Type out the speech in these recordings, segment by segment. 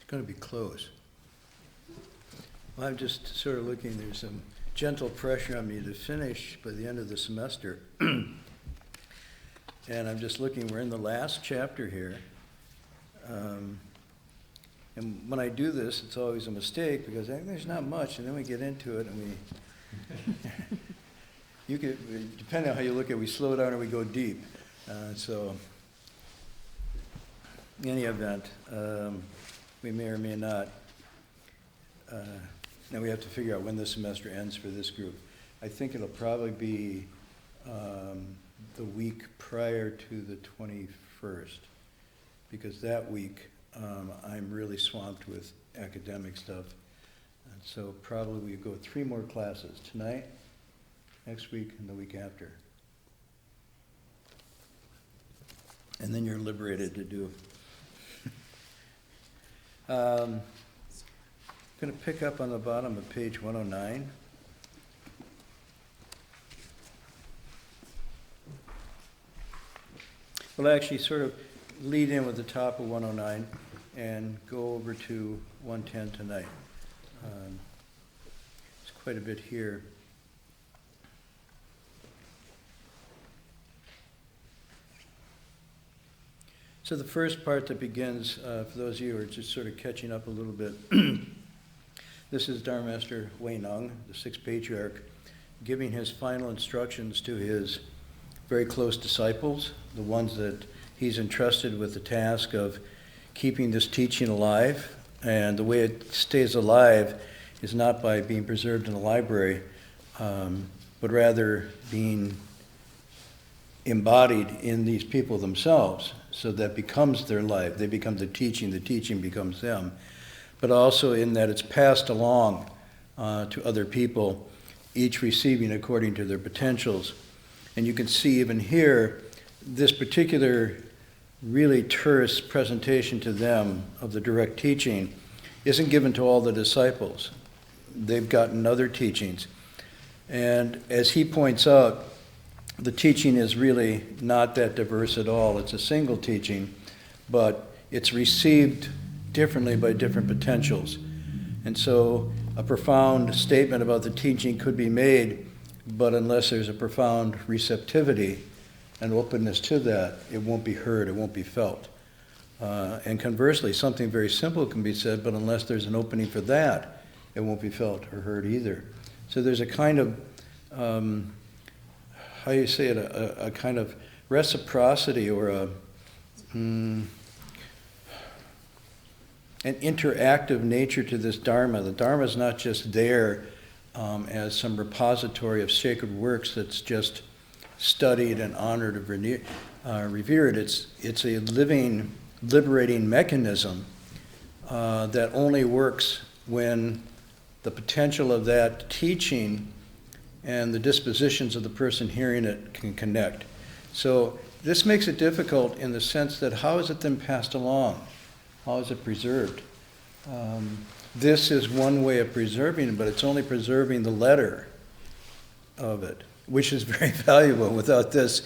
going to be close. Well, I'm just sort of looking, there's some gentle pressure on me to finish by the end of the semester. And I'm just looking, we're in the last chapter here. And when I do this, it's always a mistake because there's not much, and then we get into it and you could, depending on how you look at it, we slow down or we go deep. So, in any event, we may or may not. Now we have to figure out when the semester ends for this group. I think it'll probably be the week prior to the 21st, because that week I'm really swamped with academic stuff. And so probably we go 3 more classes, tonight, next week, and the week after. And then you're liberated to do. I'm going to pick up on the bottom of page 109. We'll actually sort of lead in with the top of 109 and go over to 110 tonight. It's quite a bit here. So the first part that begins, for those of you who are just sort of catching up a little bit, this is Dharma Master Hui Neng, the Sixth Patriarch, giving his final instructions to his very close disciples, the ones that he's entrusted with the task of keeping this teaching alive. And the way it stays alive is not by being preserved in a library, but rather being embodied in these people themselves, so that becomes their life. They become the teaching becomes them. But also in that it's passed along to other people, each receiving according to their potentials. And you can see even here, this particular really terse presentation to them of the direct teaching isn't given to all the disciples. They've gotten other teachings. And as he points out, the teaching is really not that diverse at all. It's a single teaching, but it's received differently by different potentials. And so a profound statement about the teaching could be made, but unless there's a profound receptivity and openness to that, it won't be heard, it won't be felt. And conversely, something very simple can be said, but unless there's an opening for that, it won't be felt or heard either. So there's a kind of, how you say it, a kind of reciprocity or an interactive nature to this Dharma. The Dharma is not just there as some repository of sacred works that's just studied and honored and revered. It's a living, liberating mechanism that only works when the potential of that teaching and the dispositions of the person hearing it can connect. So this makes it difficult in the sense that how is it then passed along? How is it preserved? This is one way of preserving it, but it's only preserving the letter of it, which is very valuable. Without this,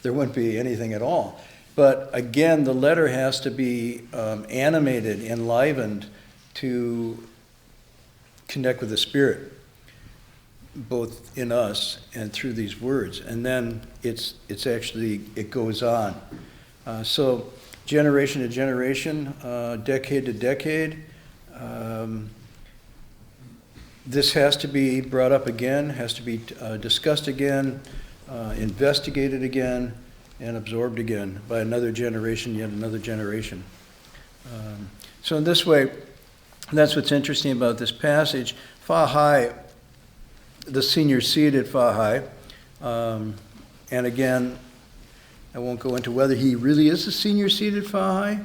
there wouldn't be anything at all. But again, the letter has to be animated, enlivened to connect with the Spirit, both in us and through these words. And then it's actually, it goes on. So generation to generation, decade to decade, this has to be brought up again, has to be discussed again, investigated again, and absorbed again by another generation, yet another generation. So in this way, that's what's interesting about this passage. Fa Hai, the senior seated Fa Hai, and again, I won't go into whether he really is a senior seated Fa Hai,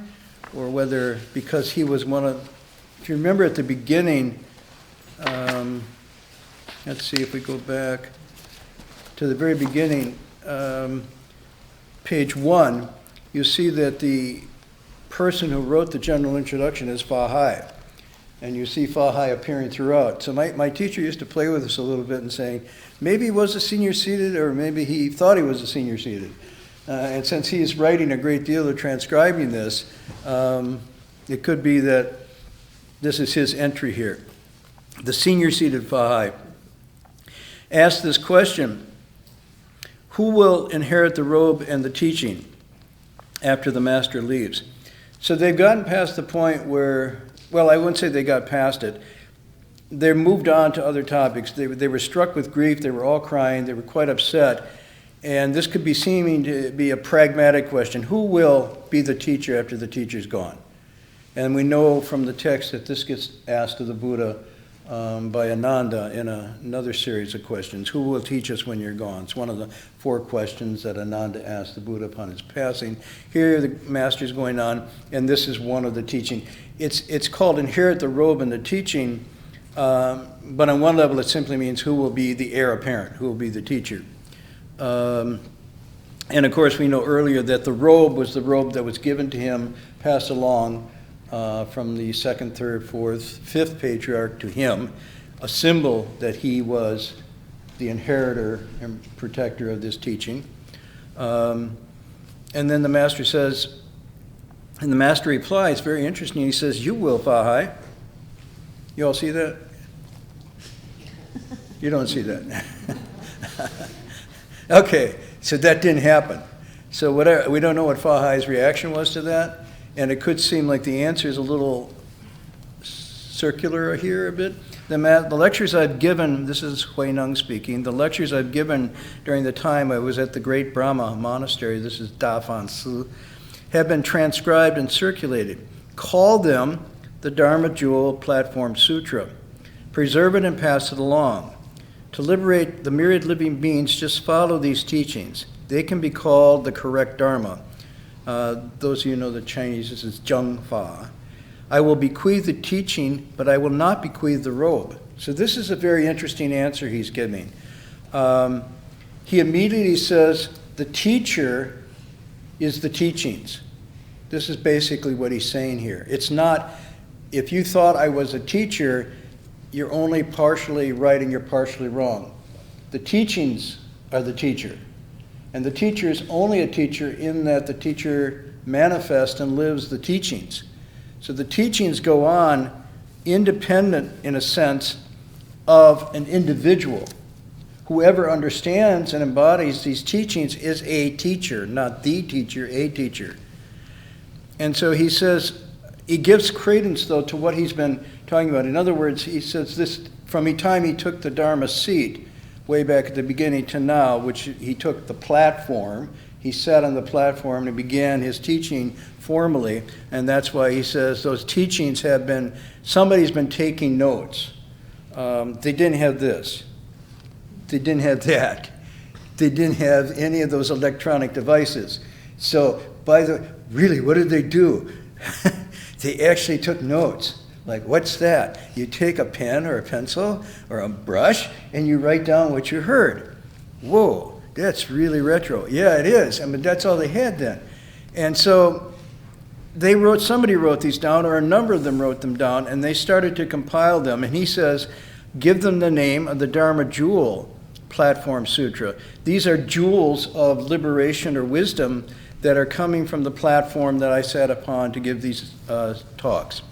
or whether because he was one of, if you remember at the beginning, let's see if we go back to the very beginning, page 1, you see that the person who wrote the general introduction is Fa Hai. And you see Fa Hai appearing throughout. So my teacher used to play with us a little bit and saying, maybe he was a senior seated, or maybe he thought he was a senior seated. And since he is writing a great deal of transcribing this, it could be that This is his entry here. The senior seated Fahai asked this question: who will inherit the robe and the teaching after the master leaves? So they've gotten past the point where, well, I wouldn't say they got past it. They moved on to other topics. They were struck with grief. They were all crying. They were quite upset. And this could be seeming to be a pragmatic question. Who will be the teacher after the teacher's gone? And we know from the text that this gets asked of the Buddha by Ananda in another series of questions. Who will teach us when you're gone? It's one of the 4 questions that Ananda asked the Buddha upon his passing. Here the master's going on, and this is one of the teaching. It's called inherit the robe and the teaching, but on one level it simply means who will be the heir apparent, who will be the teacher. And of course we know earlier that the robe was the robe that was given to him, passed along from the 2nd, 3rd, 4th, 5th patriarch to him, a symbol that he was the inheritor and protector of this teaching. And then the master says, and the master replies, very interesting, he says, you will, Fahai. You all see that? You don't see that. Okay, so that didn't happen. So we don't know what Fahai's reaction was to that. And it could seem like the answer is a little circular here a bit. The lectures I've given, this is Hui Neng speaking, the lectures I've given during the time I was at the Great Brahma Monastery, this is Da Fan Si, have been transcribed and circulated. Call them the Dharma Jewel Platform Sutra. Preserve it and pass it along. To liberate the myriad living beings, just follow these teachings. They can be called the correct Dharma. Those of you who know the Chinese, this is Zheng Fa. I will bequeath the teaching, but I will not bequeath the robe. So this is a very interesting answer he's giving. He immediately says, the teacher is the teachings. This is basically what he's saying here. It's not, if you thought I was a teacher, you're only partially right and you're partially wrong. The teachings are the teacher. And the teacher is only a teacher in that the teacher manifests and lives the teachings. So the teachings go on independent, in a sense, of an individual. Whoever understands and embodies these teachings is a teacher, not the teacher, a teacher. And so he says, he gives credence, though, to what he's been talking about. In other words, he says this, from the time he took the Dharma seat, way back at the beginning to now, which he took the platform, he sat on the platform and began his teaching formally, and that's why he says those teachings have been, somebody's been taking notes. They didn't have this. They didn't have that. They didn't have any of those electronic devices. So, really, what did they do? They actually took notes. Like, what's that? You take a pen or a pencil or a brush and you write down what you heard. Whoa, that's really retro. Yeah, it is. I mean, that's all they had then. And so somebody wrote these down, or a number of them wrote them down, and they started to compile them. And he says, give them the name of the Dharma Jewel Platform Sutra. These are jewels of liberation or wisdom that are coming from the platform that I sat upon to give these talks.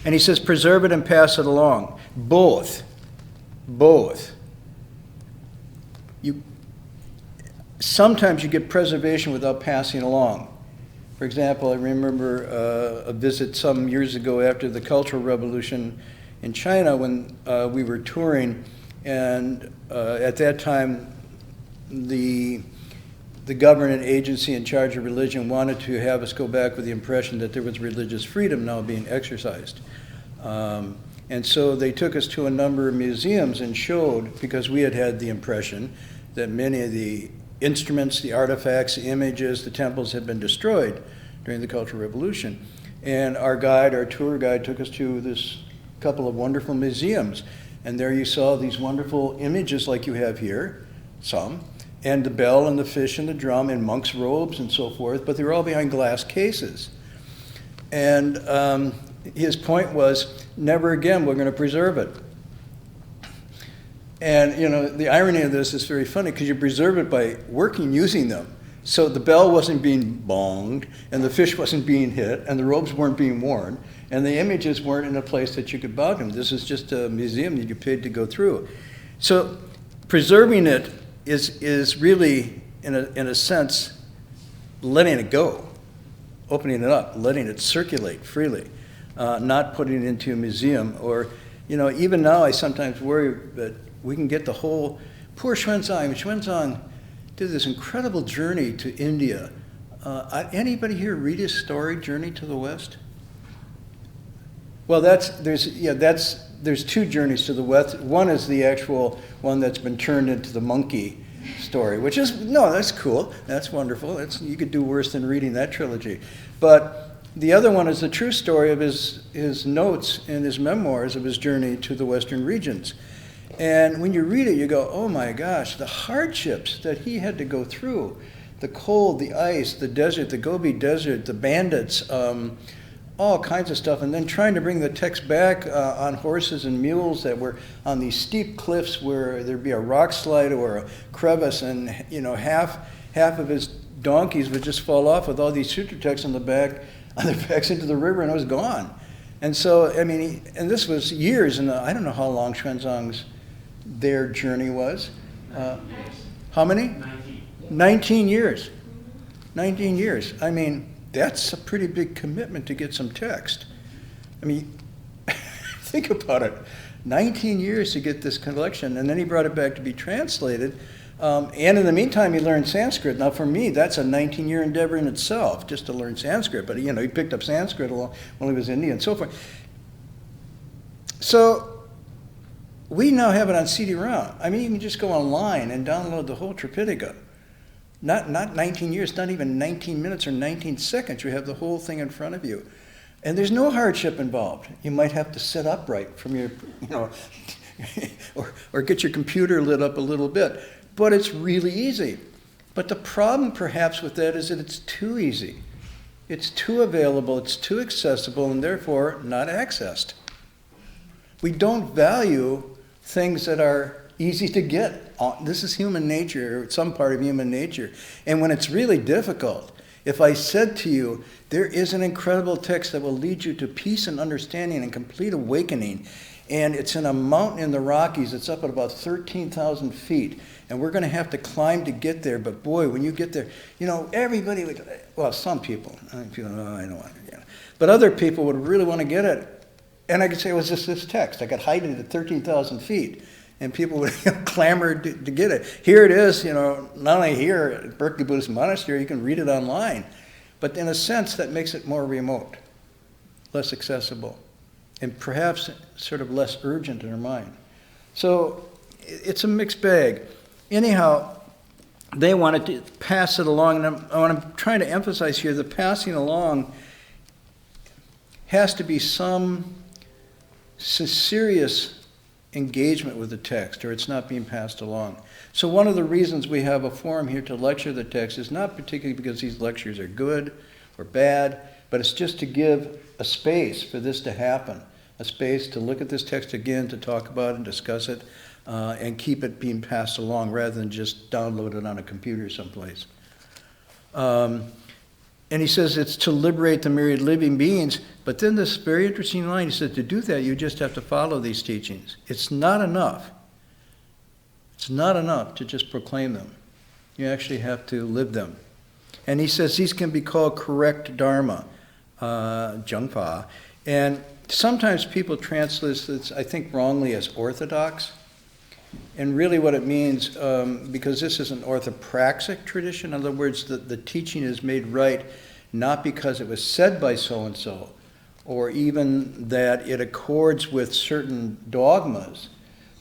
And he says, preserve it and pass it along. Both. Sometimes you get preservation without passing along. For example, I remember a visit some years ago after the Cultural Revolution in China when we were touring, and at that time the government agency in charge of religion wanted to have us go back with the impression that there was religious freedom now being exercised. And so they took us to a number of museums and showed, because we had the impression that many of the instruments, the artifacts, the images, the temples had been destroyed during the Cultural Revolution. And our tour guide took us to this couple of wonderful museums. And there you saw these wonderful images like you have here, some, and the bell and the fish and the drum and monks' robes and so forth, but they were all behind glass cases. And his point was, never again, we're going to preserve it. And, you know, the irony of this is very funny because you preserve it by using them. So the bell wasn't being bonged, and the fish wasn't being hit, and the robes weren't being worn, And the images weren't in a place that you could buy them. This is just a museum that you paid to go through. So preserving it is really, in a sense, letting it go, opening it up, letting it circulate freely, not putting it into a museum. Or, even now I sometimes worry that we can get the whole, poor Xuanzang. Xuanzang did this incredible journey to India. Anybody here read his story, Journey to the West? Well, there's two journeys to the West. One is the actual one that's been turned into the monkey story, which is, no, that's cool. That's wonderful. You could do worse than reading that trilogy. But the other one is the true story of his notes and his memoirs of his journey to the Western regions. And when you read it, you go, oh my gosh, the hardships that he had to go through, the cold, the ice, the desert, the Gobi Desert, the bandits, all kinds of stuff, and then trying to bring the text back on horses and mules that were on these steep cliffs where there'd be a rock slide or a crevice, and half of his donkeys would just fall off with all these sutra texts on their backs into the river, and it was gone. And so, and this was years, and I don't know how long their journey was. How many? 19 years. 19 years. That's a pretty big commitment to get some text. Think about it. 19 years to get this collection, and then he brought it back to be translated. And in the meantime, he learned Sanskrit. Now, for me, that's a 19-year endeavor in itself, just to learn Sanskrit. But, he picked up Sanskrit while he was in India and so forth. So we now have it on CD-ROM. You can just go online and download the whole Tripitaka. Not 19 years, not even 19 minutes or 19 seconds. You have the whole thing in front of you. And there's no hardship involved. You might have to sit upright from your, or get your computer lit up a little bit. But it's really easy. But the problem perhaps with that is that it's too easy. It's too available, it's too accessible, and therefore not accessed. We don't value things that are easy to get. This is human nature, or some part of human nature. And when it's really difficult, if I said to you, there is an incredible text that will lead you to peace and understanding and complete awakening, and it's in a mountain in the Rockies, it's up at about 13,000 feet, and we're going to have to climb to get there, but boy, when you get there, everybody would, well, some people, I don't want to, but other people would really want to get it. And I could say, well, it's just this text. I could hide it at 13,000 feet. And people would clamor to get it. Here it is, not only here at Berkeley Buddhist Monastery, you can read it online. But in a sense, that makes it more remote, less accessible, and perhaps sort of less urgent in our mind. So it's a mixed bag. Anyhow, they wanted to pass it along. And what I'm trying to emphasize here, the passing along has to be some serious engagement with the text, or it's not being passed along. So one of the reasons we have a forum here to lecture the text is not particularly because these lectures are good or bad, but it's just to give a space for this to happen, a space to look at this text again, to talk about it and discuss it, and keep it being passed along rather than just download it on a computer someplace. And he says it's to liberate the myriad living beings. But then this very interesting line, he said, to do that, you just have to follow these teachings. It's not enough. It's not enough to just proclaim them. You actually have to live them. And he says these can be called correct dharma, jungpa. And sometimes people translate this, I think, wrongly as orthodox. And really what it means, because this is an orthopraxic tradition, in other words, the teaching is made right not because it was said by so-and-so, or even that it accords with certain dogmas,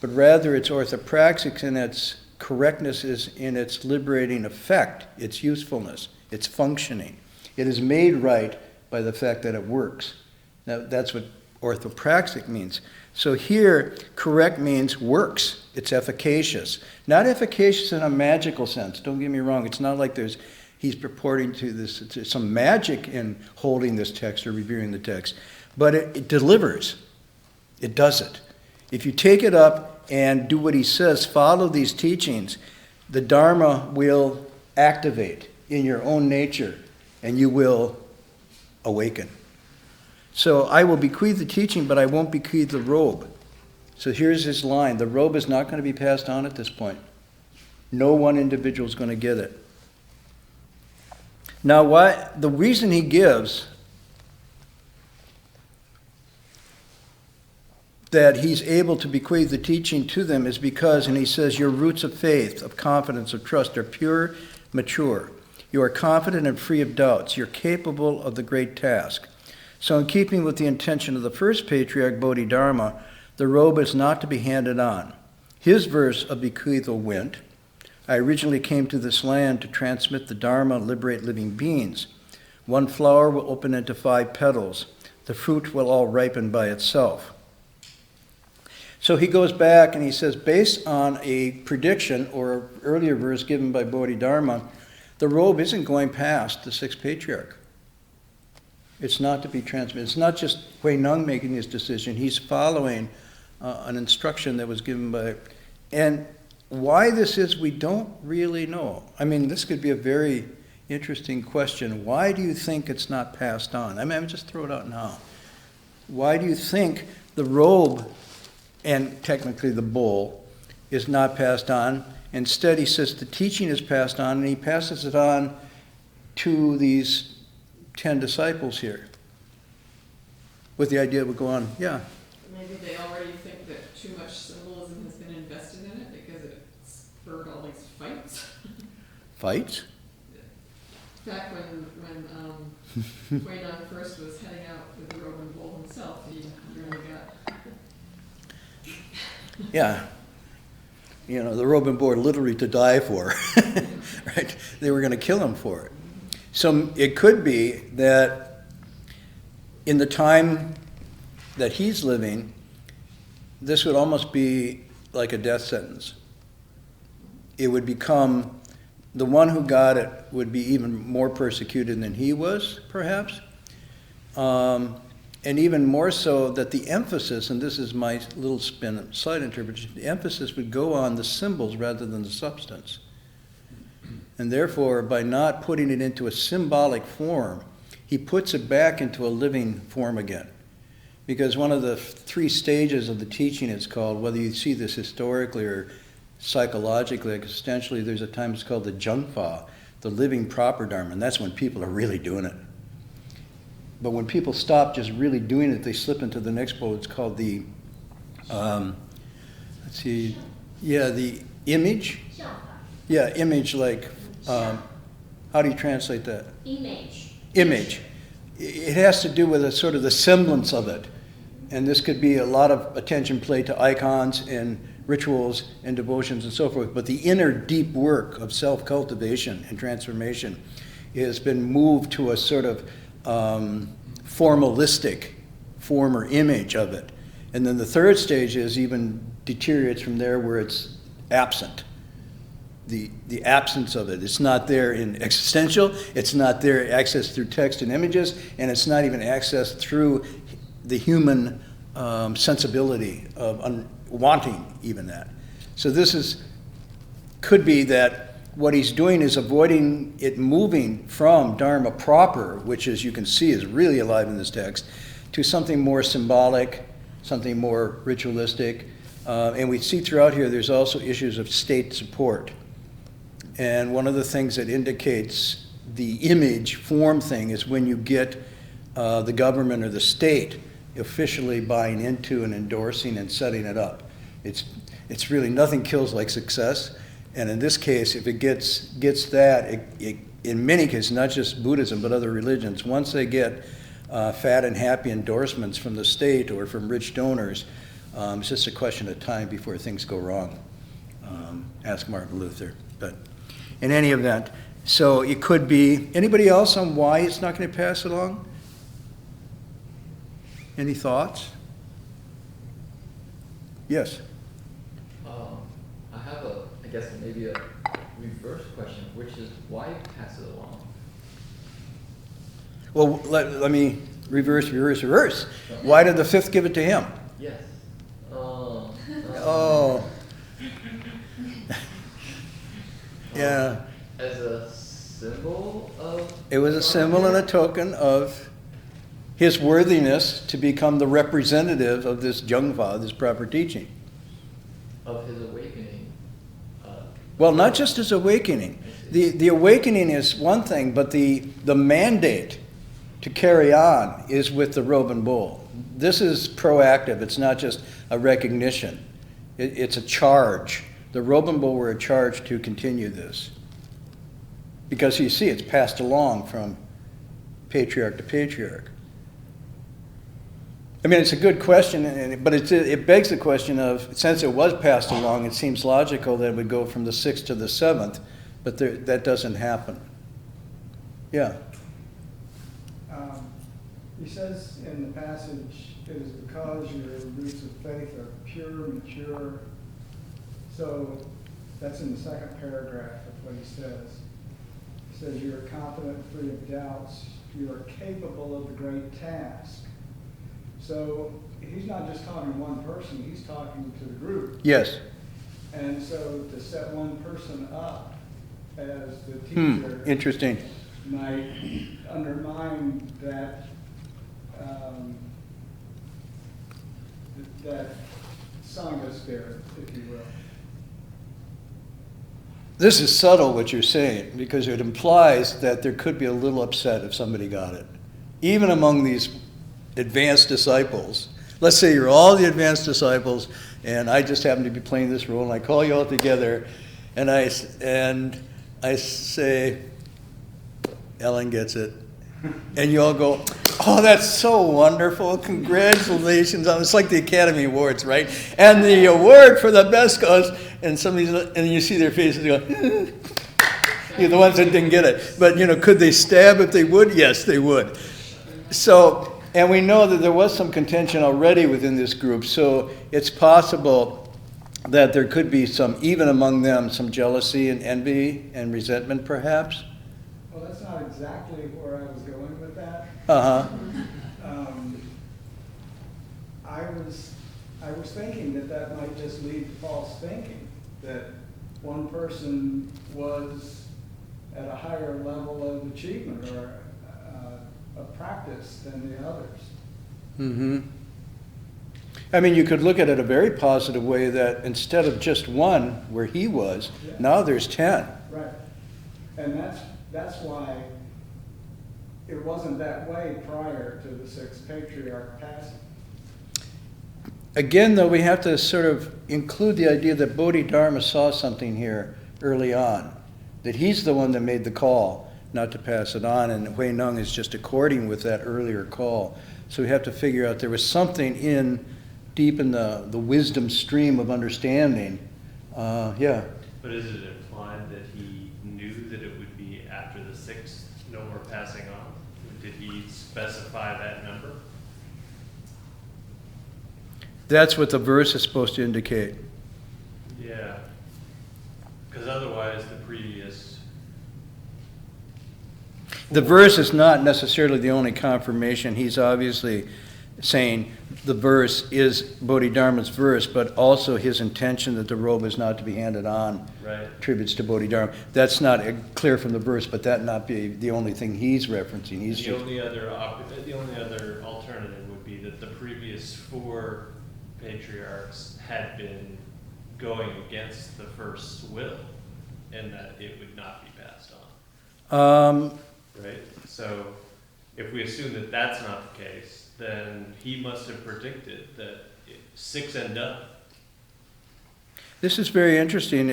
but rather it's orthopraxic in its correctness is in its liberating effect, its usefulness, its functioning. It is made right by the fact that it works. Now, that's what orthopraxic means. So here, correct means works. It's efficacious. Not efficacious in a magical sense. Don't get me wrong. It's not like he's purporting to some magic in holding this text or reviewing the text. But it delivers. It does it. If you take it up and do what he says, follow these teachings, the Dharma will activate in your own nature and you will awaken. So I will bequeath the teaching, but I won't bequeath the robe. So here's his line. The robe is not going to be passed on at this point. No one individual is going to get it. Now, the reason he gives that he's able to bequeath the teaching to them is because, and he says, your roots of faith, of confidence, of trust are pure, mature. You are confident and free of doubts. You're capable of the great task. So in keeping with the intention of the first patriarch, Bodhidharma, the robe is not to be handed on. His verse of bequeathal went, I originally came to this land to transmit the Dharma and liberate living beings. One flower will open into 5 petals. The fruit will all ripen by itself. So he goes back and he says, based on a prediction or earlier verse given by Bodhidharma, the robe isn't going past the Sixth Patriarch. It's not to be transmitted. It's not just Hui Neng making this decision. He's following an instruction that was given by... And why this is, we don't really know. I mean, this could be a very interesting question. Why do you think it's not passed on? I mean, I'm just throw it out now. Why do you think the robe, and technically the bowl, is not passed on? Instead, he says the teaching is passed on, and he passes it on to these 10 disciples here, with the idea it would go on. Yeah? Maybe they already think that too much symbolism has been invested in it because it spurred all these fights. Fights? Back when Hui Neng first was heading out with the Roman bull himself, he really got... Yeah. You know, the Roman bull literally to die for, right? They were going to kill him for it. So it could be that in the time that he's living, this would almost be like a death sentence. It would become, the one who got it would be even more persecuted than he was, perhaps. And even more so that the emphasis, and this is my little spin, side interpretation, the emphasis would go on the symbols rather than the substance. And therefore, by not putting it into a symbolic form, he puts it back into a living form again. Because one of the 3 stages of the teaching, it's called, whether you see this historically or psychologically, existentially, there's a time it's called the Jungfa, the living proper Dharma, and that's when people are really doing it. But when people stop just really doing it, they slip into the next boat. It's called the, the image. Yeah, image, like, how do you translate that? Image. It has to do with a sort of the semblance of it. And this could be a lot of attention paid to icons and rituals and devotions and so forth. But the inner deep work of self-cultivation and transformation has been moved to a sort of formalistic form or image of it. And then the 3rd stage is even deteriorates from there where it's absent. The absence of it. It's not there in existential, it's not there accessed through text and images, and it's not even accessed through the human sensibility of wanting even that. So this could be that what he's doing is avoiding it moving from Dharma proper, which as you can see is really alive in this text, to something more symbolic, something more ritualistic. And we see throughout here there's also issues of state support. And one of the things that indicates the image form thing is when you get the government or the state officially buying into and endorsing and setting it up. It's really, nothing kills like success. And in this case, if it gets that, it in many cases, not just Buddhism, but other religions, once they get fat and happy endorsements from the state or from rich donors, it's just a question of time before things go wrong. Ask Martin Luther. But in any event, so it could be, anybody else on why it's not going to pass along? Any thoughts? Yes. I have I guess maybe a reverse question, which is why pass it along? Well, let me reverse. Why did the 5th give it to him? Yes. Yeah. As a symbol of... It was a symbol and a token of his worthiness to become the representative of this Jungfa, this proper teaching. Of his awakening. Well, not just his awakening. The awakening is one thing, but the mandate to carry on is with the robe and bowl. This is proactive. It's not just a recognition. It's a charge. The robe and bowl were a charge to continue this. Because you see, it's passed along from patriarch to patriarch. I mean, it's a good question, but it begs the question of, since it was passed along, it seems logical that it would go from the 6th to the 7th, but that doesn't happen. Yeah. He says in the passage, it is because your roots of faith are pure, mature. So that's in the second paragraph of what he says. He says, you are confident, free of doubts. You are capable of the great task. So he's not just talking to one person, he's talking to the group. Yes. And so to set one person up as the teacher Interesting. might undermine that that Sangha spirit, if you will. This is subtle what you're saying, because it implies that there could be a little upset if somebody got it. Even among these advanced disciples. Let's say you're all the advanced disciples, and I just happen to be playing this role, and I call you all together, and I say, Ellen gets it. And you all go, oh, that's so wonderful. Congratulations. It's like the Academy Awards, right? And the award for the best goes, and you see their faces go, you're the ones that didn't get it. But, could they stab if they would? Yes, they would. So, and we know that there was some contention already within this group. So it's possible that there could be even among them, some jealousy and envy and resentment, perhaps. Well, that's not exactly where I was going with that. Uh-huh. I was thinking that might just lead to false thinking, that one person was at a higher level of achievement or of practice than the others. Mm-hmm. I mean, you could look at it a very positive way that instead of just one where he was, now there's 10. Right. And that's why it wasn't that way prior to the Sixth Patriarch passing. Again, though, we have to sort of include the idea that Bodhidharma saw something here early on, that he's the one that made the call not to pass it on, and Hui Neng is just according with that earlier call. So we have to figure out there was something deep in the wisdom stream of understanding. Yeah. But is it implied that he knew that it would be after the 6th, no more passing on? Did he specify that number? That's what the verse is supposed to indicate. Yeah. Because otherwise the previous... The verse is not necessarily the only confirmation. He's obviously saying the verse is Bodhidharma's verse, but also his intention that the robe is not to be handed on. Right. Attributes to Bodhidharma. That's not clear from the verse, but that not be the only thing he's referencing. The only other alternative would be that the previous 4 patriarchs had been going against the first will, and that it would not be passed on. Right? So if we assume that that's not the case, then he must have predicted that 6 and done. This is very interesting.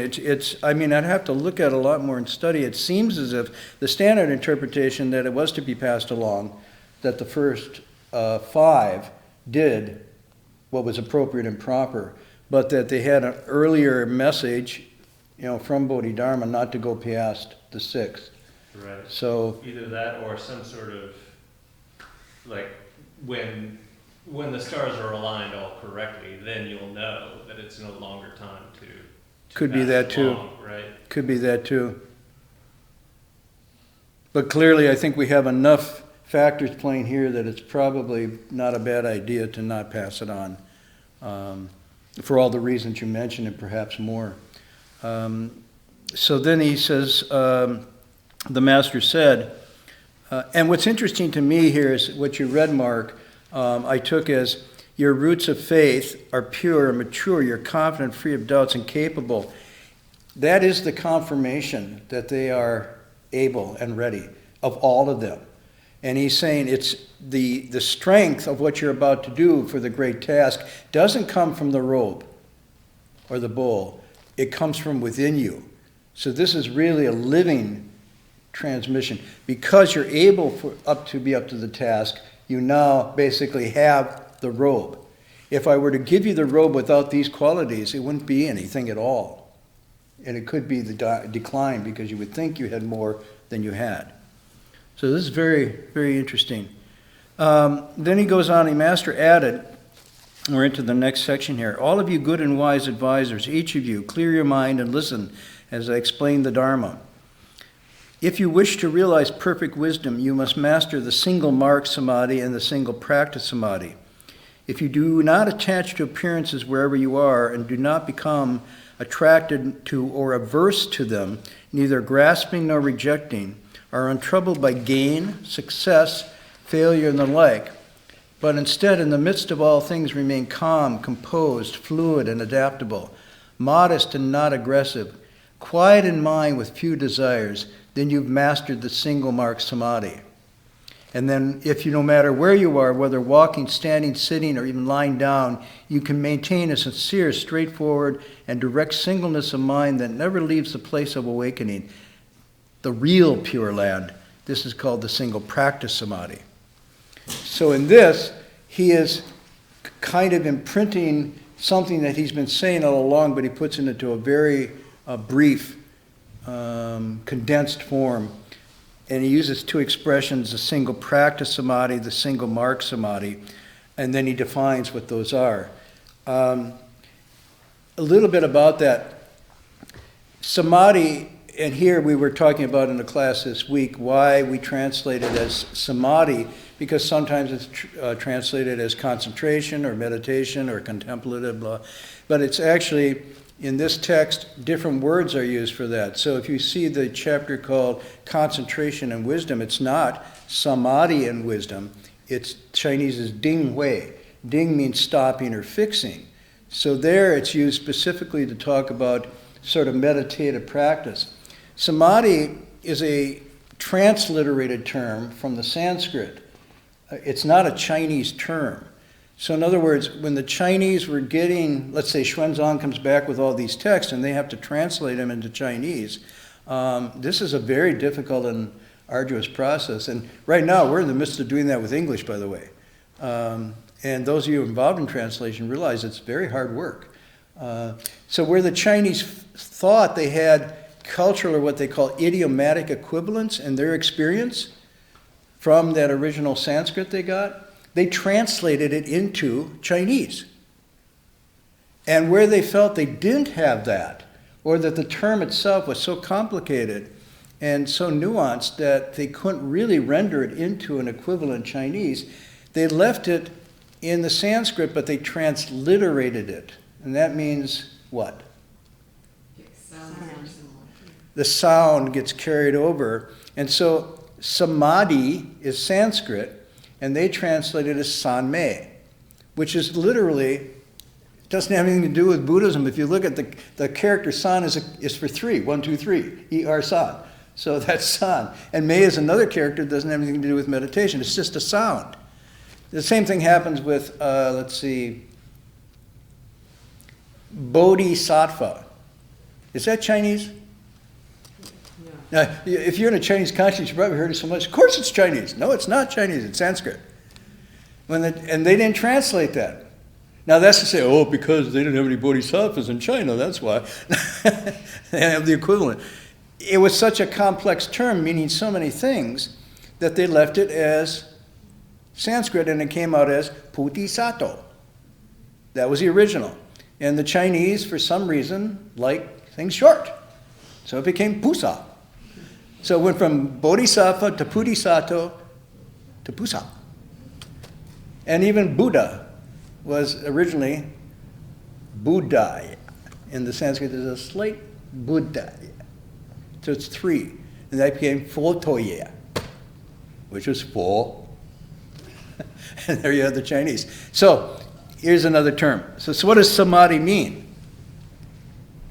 I mean, I'd have to look at it a lot more and study. It seems as if the standard interpretation that it was to be passed along, that the first 5 did what was appropriate and proper, but that they had an earlier message, from Bodhidharma not to go past the 6th. Right. So either that or some sort of, like, when the stars are aligned all correctly, then you'll know that it's no longer time to could be pass that it too. along, right? Could be that too. But clearly, I think we have enough factors playing here that it's probably not a bad idea to not pass it on, for all the reasons you mentioned and perhaps more. So then he says, the master said, And what's interesting to me here is what you read, Mark, I took as your roots of faith are pure and mature, you're confident, free of doubts, and capable. That is the confirmation that they are able and ready, of all of them. And he's saying it's the strength of what you're about to do for the great task doesn't come from the robe or the bowl. It comes from within you. So this is really a living transmission. Because you're able to be up to the task, you now basically have the robe. If I were to give you the robe without these qualities, it wouldn't be anything at all. And it could be the decline because you would think you had more than you had. So this is very, very interesting. Then he goes on, the master added, we're into the next section here. All of you good and wise advisors, each of you, clear your mind and listen as I explain the Dharma. If you wish to realize perfect wisdom, you must master the single mark samadhi and the single practice samadhi. If you do not attach to appearances wherever you are and do not become attracted to or averse to them, neither grasping nor rejecting, are untroubled by gain, success, failure, and the like, but instead in the midst of all things remain calm, composed, fluid, and adaptable, modest and not aggressive, quiet in mind with few desires, then you've mastered the single mark samadhi. And then if you, no matter where you are, whether walking, standing, sitting, or even lying down, you can maintain a sincere, straightforward, and direct singleness of mind that never leaves the place of awakening, the real Pure Land. This is called the single practice samadhi. So in this, he is kind of imprinting something that he's been saying all along, but he puts it into a very brief, condensed form. And he uses two expressions, the single practice samadhi, the single mark samadhi, and then he defines what those are. A little bit about that. Samadhi, and here we were talking about in the class this week why we translate it as samadhi, because sometimes it's translated as concentration or meditation or contemplative, blah. But it's actually, in this text, different words are used for that. So if you see the chapter called Concentration and Wisdom, it's not samadhi and wisdom. It's Chinese is ding hui. Ding means stopping or fixing. So there it's used specifically to talk about sort of meditative practice. Samadhi is a transliterated term from the Sanskrit. It's not a Chinese term. So in other words, when the Chinese were getting, let's say Xuanzang comes back with all these texts and they have to translate them into Chinese, this is a very difficult and arduous process. And right now we're in the midst of doing that with English, by the way. And those of you involved in translation realize it's very hard work. So where the Chinese thought they had cultural or what they call idiomatic equivalents in their experience from that original Sanskrit they got, they translated it into Chinese. And where they felt they didn't have that, or that the term itself was so complicated and so nuanced that they couldn't really render it into an equivalent Chinese, they left it in the Sanskrit, but they transliterated it. And that means what? The sound gets carried over. And so samadhi is Sanskrit, and they translate it as sanmei, which is literally, doesn't have anything to do with Buddhism. If you look at the character san is for three, 1, 2, 3, er san. So that's san. And mei is another character that doesn't have anything to do with meditation. It's just a sound. The same thing happens with, bodhisattva. Is that Chinese? Now, if you're in a Chinese conscience, you probably heard it so much. Of course it's Chinese. No, it's not Chinese. It's Sanskrit. And they didn't translate that. Now that's to say, oh, because they didn't have any bodhisattvas in China, that's why. They have the equivalent. It was such a complex term, meaning so many things, that they left it as Sanskrit, and it came out as puti-sato. That was the original. And the Chinese, for some reason, like things short. So it became pusa. So it went from bodhisattva to puti-sato to pusa. And even Buddha was originally Buddhaya. In the Sanskrit, there's a slight Buddhaya. So it's 3. And that became Photoya. which was full. And there you have the Chinese. So here's another term. So what does samadhi mean?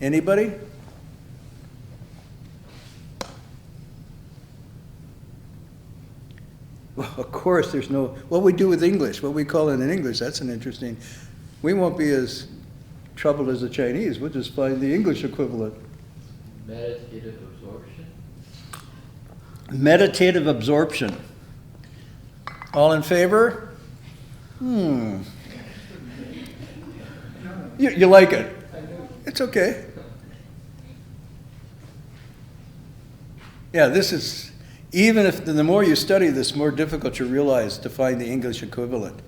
Anybody? Well, of course, there's no, what we do with English, what we call it in English, that's an interesting, we won't be as troubled as the Chinese, we'll just find the English equivalent. Meditative absorption. Meditative absorption. All in favor? You like it? It's okay. Yeah, this is, even if the more you study this, the more difficult you realize to find the English equivalent.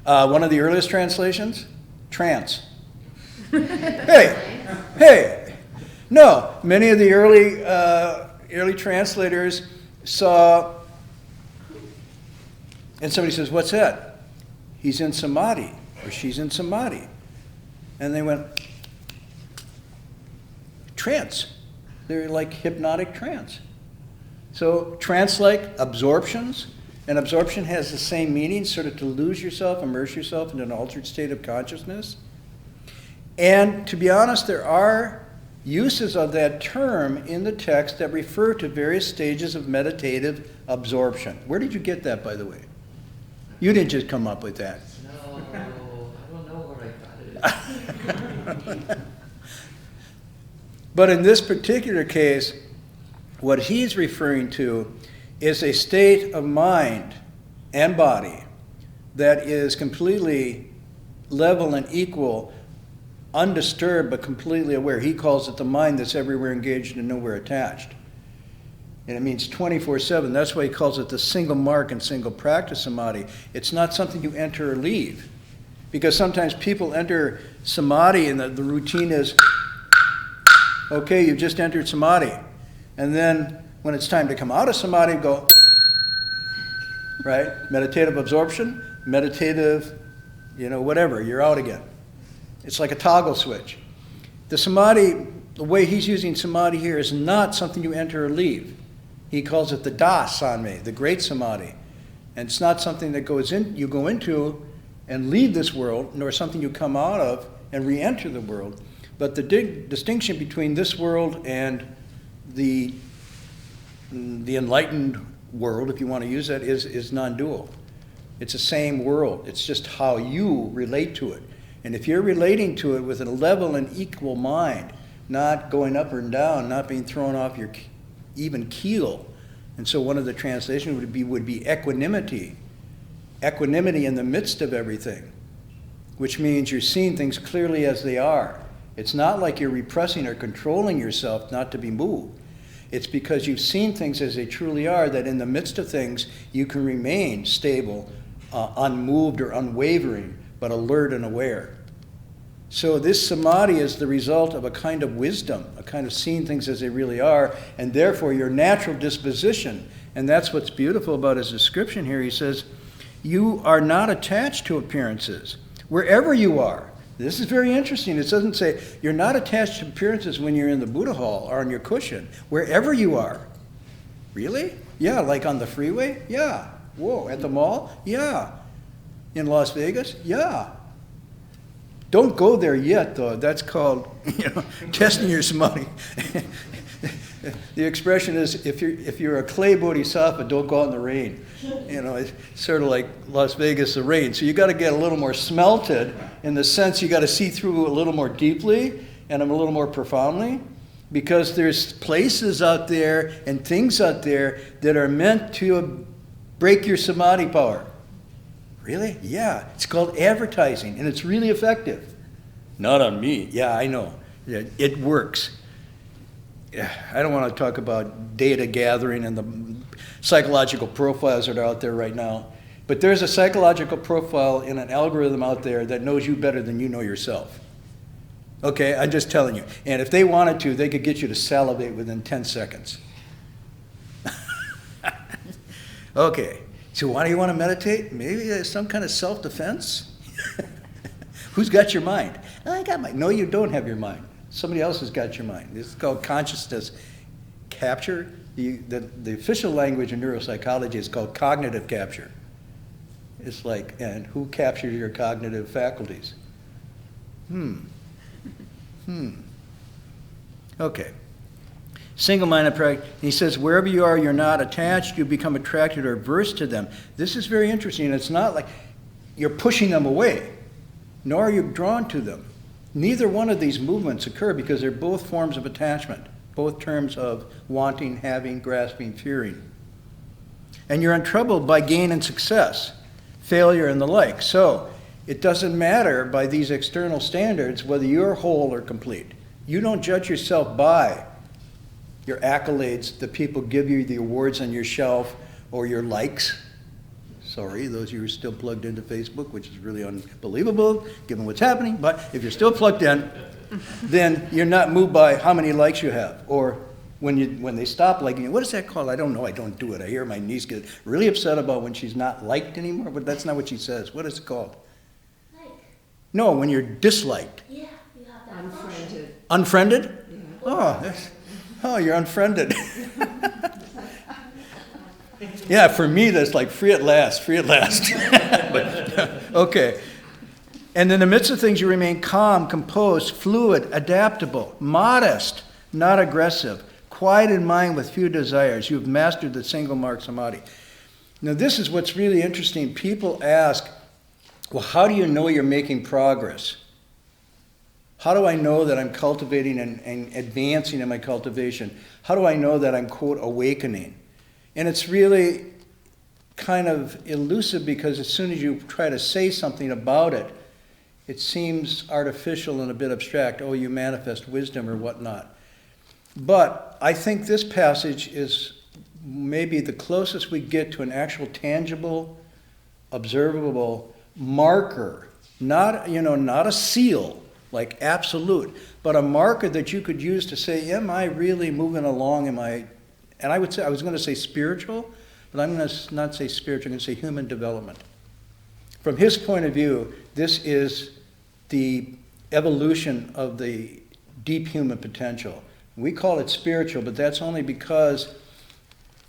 One of the earliest translations? Trance. Hey. No, many of the early translators saw, and somebody says, what's that? He's in samadhi, or she's in samadhi. And they went, trance. They're like hypnotic trance. So trance-like absorptions, and absorption has the same meaning, sort of to lose yourself, immerse yourself in an altered state of consciousness. And to be honest, there are uses of that term in the text that refer to various stages of meditative absorption. Where did you get that, by the way? You didn't just come up with that. No, I don't know where I got it. But in this particular case, what he's referring to is a state of mind and body that is completely level and equal, undisturbed but completely aware. He calls it the mind that's everywhere engaged and nowhere attached. And it means 24/7. That's why he calls it the single mark and single practice samadhi. It's not something you enter or leave. Because sometimes people enter samadhi and the routine is, okay, you've just entered samadhi. And then when it's time to come out of samadhi, go, right? Meditative absorption, meditative, whatever, you're out again. It's like a toggle switch. The samadhi, the way he's using samadhi here is not something you enter or leave. He calls it the das sanme, the great samadhi. And it's not something that you go into and leave this world, nor something you come out of and re-enter the world. But the distinction between this world and the enlightened world, if you want to use that, is non-dual. It's the same world. It's just how you relate to it. And if you're relating to it with a level and equal mind, not going up and down, not being thrown off your even keel. And so one of the translations would be equanimity. Equanimity in the midst of everything, which means you're seeing things clearly as they are. It's not like you're repressing or controlling yourself not to be moved. It's because you've seen things as they truly are that in the midst of things you can remain stable, unmoved or unwavering, but alert and aware. So this samadhi is the result of a kind of wisdom, a kind of seeing things as they really are, and therefore your natural disposition. And that's what's beautiful about his description here. He says, you are not attached to appearances, wherever you are. This is very interesting. It doesn't say you're not attached to appearances when you're in the Buddha hall or on your cushion, wherever you are. Really? Yeah, like on the freeway? Yeah. Whoa, at the mall? Yeah. In Las Vegas? Yeah. Don't go there yet, though. That's called, testing your samadhi. The expression is, if you're a clay bodhisattva, don't go out in the rain. It's sort of like Las Vegas, the rain. So you got to get a little more smelted in the sense you got to see through a little more deeply and a little more profoundly, because there's places out there and things out there that are meant to break your samadhi power. Really? Yeah. It's called advertising, and it's really effective. Not on me. Yeah, I know. It works. I don't want to talk about data gathering and the psychological profiles that are out there right now, but there's a psychological profile in an algorithm out there that knows you better than you know yourself. Okay, I'm just telling you. And if they wanted to, they could get you to salivate within 10 seconds. Okay, so why do you want to meditate? Maybe there's some kind of self-defense? Who's got your mind? I got mine. No, you don't have your mind. Somebody else has got your mind. This is called consciousness capture, The official language in neuropsychology is called cognitive capture. It's like, and who captures your cognitive faculties? Okay. Single-minded practice. He says, wherever you are, you're not attached, you become attracted or averse to them. This is very interesting. It's not like you're pushing them away, nor are you drawn to them. Neither one of these movements occur because they're both forms of attachment, both terms of wanting, having, grasping, fearing. And you're untroubled by gain and success, failure, and the like. So it doesn't matter by these external standards whether you're whole or complete. You don't judge yourself by your accolades, the people give you, the awards on your shelf, or your likes. Sorry, those of you who are still plugged into Facebook, which is really unbelievable given what's happening, but if you're still plugged in, then you're not moved by how many likes you have, or when they stop liking you. What is that called? I don't know. I don't do it. I hear my niece get really upset about when she's not liked anymore, but that's not what she says. What is it called? Like, No, when you're disliked. yeah, you have that function. Unfriended. Unfriended? Yeah. Oh, you're unfriended. Yeah, for me, that's like free at last, free at last. But, okay. And in the midst of things, you remain calm, composed, fluid, adaptable, modest, not aggressive, quiet in mind with few desires. You've mastered the single mark samadhi. Now, this is what's really interesting. People ask, well, how do you know you're making progress? How do I know that I'm cultivating and advancing in my cultivation? How do I know that I'm, quote, awakening? And it's really kind of elusive because as soon as you try to say something about it, it seems artificial and a bit abstract. Oh, you manifest wisdom or whatnot. But I think this passage is maybe the closest we get to an actual tangible, observable marker. Not a seal, like absolute, but a marker that you could use to say, am I really moving along? And I was going to say spiritual, but I'm going to not say spiritual, I'm going to say human development. From his point of view, this is the evolution of the deep human potential. We call it spiritual, but that's only because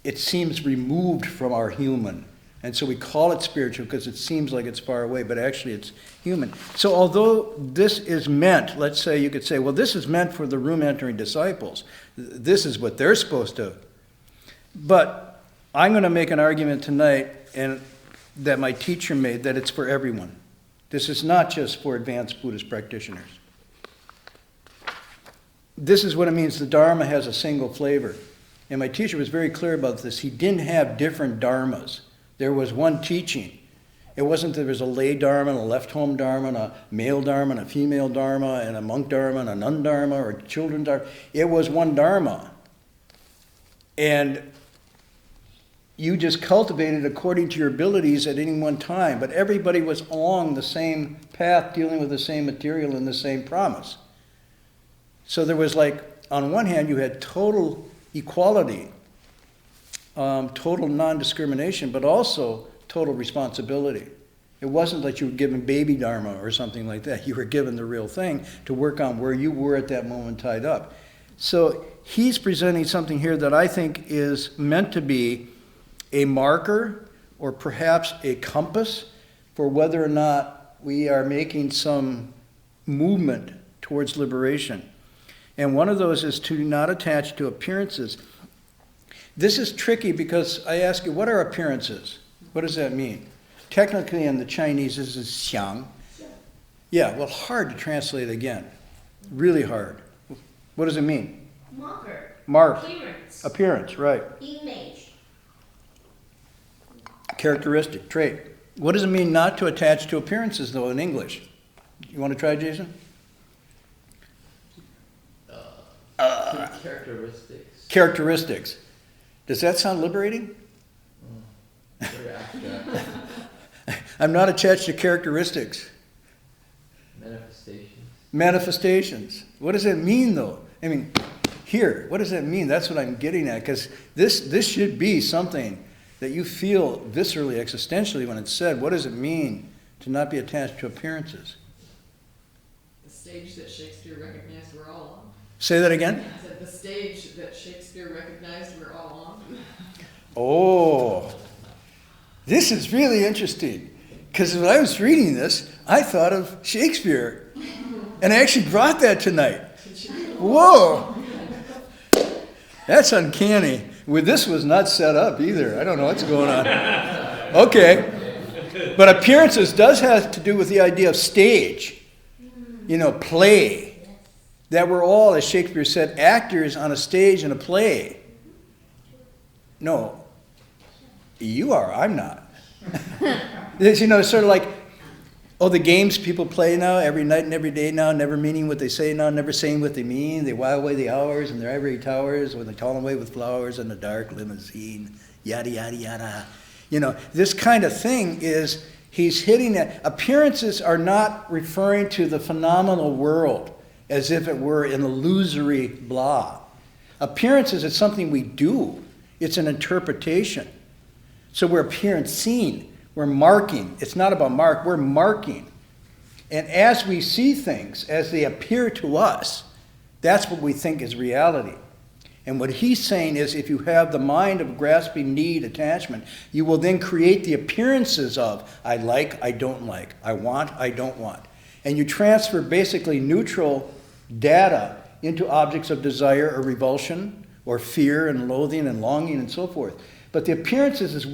it seems removed from our human. And so we call it spiritual because it seems like it's far away, but actually it's human. So although this is meant, let's say you could say, well, this is meant for the room-entering disciples. This is what they're supposed to. But I'm going to make an argument tonight and that my teacher made, that it's for everyone. This is not just for advanced Buddhist practitioners. This is what it means. The Dharma has a single flavor. And my teacher was very clear about this. He didn't have different Dharmas. There was one teaching. It wasn't that there was a lay Dharma and a left home Dharma and a male Dharma and a female Dharma and a monk Dharma and a nun Dharma or a children Dharma. It was one Dharma. And you just cultivated according to your abilities at any one time. But everybody was along the same path, dealing with the same material and the same promise. So there was like, on one hand, you had total equality, total non-discrimination, but also total responsibility. It wasn't that you were given baby dharma or something like that. You were given the real thing to work on where you were at that moment tied up. So he's presenting something here that I think is meant to be a marker or perhaps a compass for whether or not we are making some movement towards liberation. And one of those is to not attach to appearances. This is tricky because I ask you, what are appearances? What does that mean? Technically in the Chinese, this is xiang. Yeah, well, hard to translate again. Really hard. What does it mean? Marker. Mark. Appearance. Appearance, right. Image. Characteristic, trait. What does it mean not to attach to appearances, though, in English? You want to try, Jason? Characteristics. Characteristics. Does that sound liberating? Very abstract. I'm not attached to characteristics. Manifestations. Manifestations. What does that mean, though? I mean, here, what does that mean? That's what I'm getting at, because this should be something that you feel viscerally, existentially when it's said. What does it mean to not be attached to appearances? The stage that Shakespeare recognized we're all on. Say that again? I said the stage that Shakespeare recognized we're all on. Oh, this is really interesting. Because when I was reading this, I thought of Shakespeare. And I actually brought that tonight. Whoa! That's uncanny. Well, this was not set up either. I don't know what's going on. Okay. But appearances does have to do with the idea of stage. Play. That we're all, as Shakespeare said, actors on a stage in a play. No. You are, I'm not. It's, sort of like, the games people play now, every night and every day now, never meaning what they say now, never saying what they mean. They while away the hours in their ivory towers, or they call away with flowers in a dark limousine, yada, yada, yada. This kind of thing is, he's hitting it. Appearances are not referring to the phenomenal world as if it were an illusory blah. Appearances is something we do. It's an interpretation. So we're appearance-seeing. We're marking. It's not about mark. We're marking. And as we see things, as they appear to us, that's what we think is reality. And what he's saying is if you have the mind of grasping need, attachment, you will then create the appearances of I like, I don't like, I want, I don't want. And you transfer basically neutral data into objects of desire or revulsion or fear and loathing and longing and so forth. But the appearances is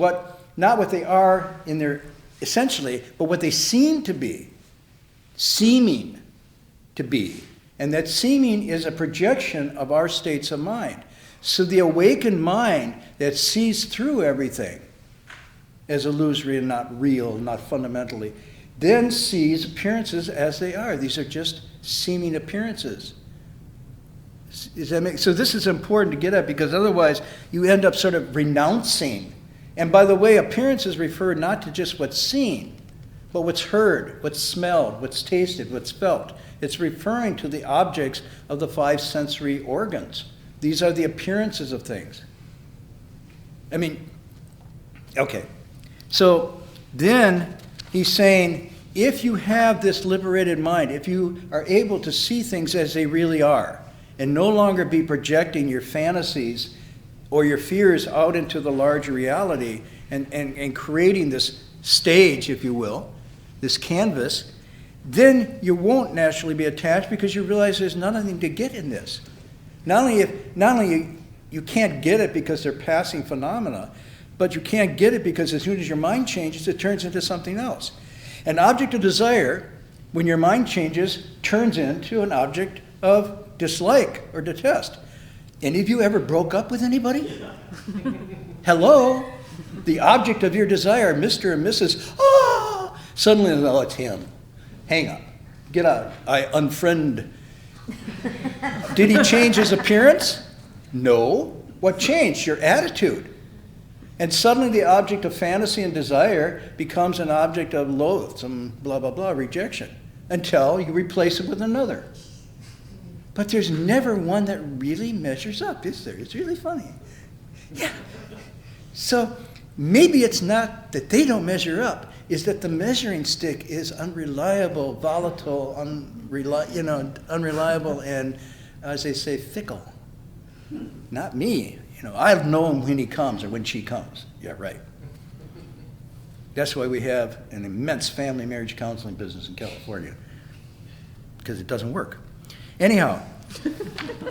not what they are in their essentially, but what they seem to be, seeming to be. And that seeming is a projection of our states of mind. So the awakened mind that sees through everything as illusory and not real, not fundamentally, then sees appearances as they are. These are just seeming appearances. Does that make, so this is important to get at because otherwise you end up sort of renouncing. And by the way, appearances refer not to just what's seen, but what's heard, what's smelled, what's tasted, what's felt. It's referring to the objects of the five sensory organs. These are the appearances of things. Okay. So then he's saying, if you have this liberated mind, if you are able to see things as they really are, and no longer be projecting your fantasies or your fears out into the larger reality and creating this stage, if you will, this canvas, then you won't naturally be attached because you realize there's nothing to get in this. Not only you can't get it because they're passing phenomena, but you can't get it because as soon as your mind changes, it turns into something else. An object of desire, when your mind changes, turns into an object of dislike or detest. Any of you ever broke up with anybody? Hello? The object of your desire, Mr. and Mrs. Suddenly, it's him. Hang up. Get out. I unfriend. Did he change his appearance? No. What changed? Your attitude. And suddenly the object of fantasy and desire becomes an object of loathsome, blah, blah, blah, rejection, until you replace it with another. But there's never one that really measures up, is there? It's really funny. Yeah. So maybe it's not that they don't measure up, is that the measuring stick is unreliable, volatile, unreliable, and, as they say, fickle. Not me. I've known when he comes or when she comes. Yeah, right. That's why we have an immense family marriage counseling business in California, because it doesn't work. Anyhow,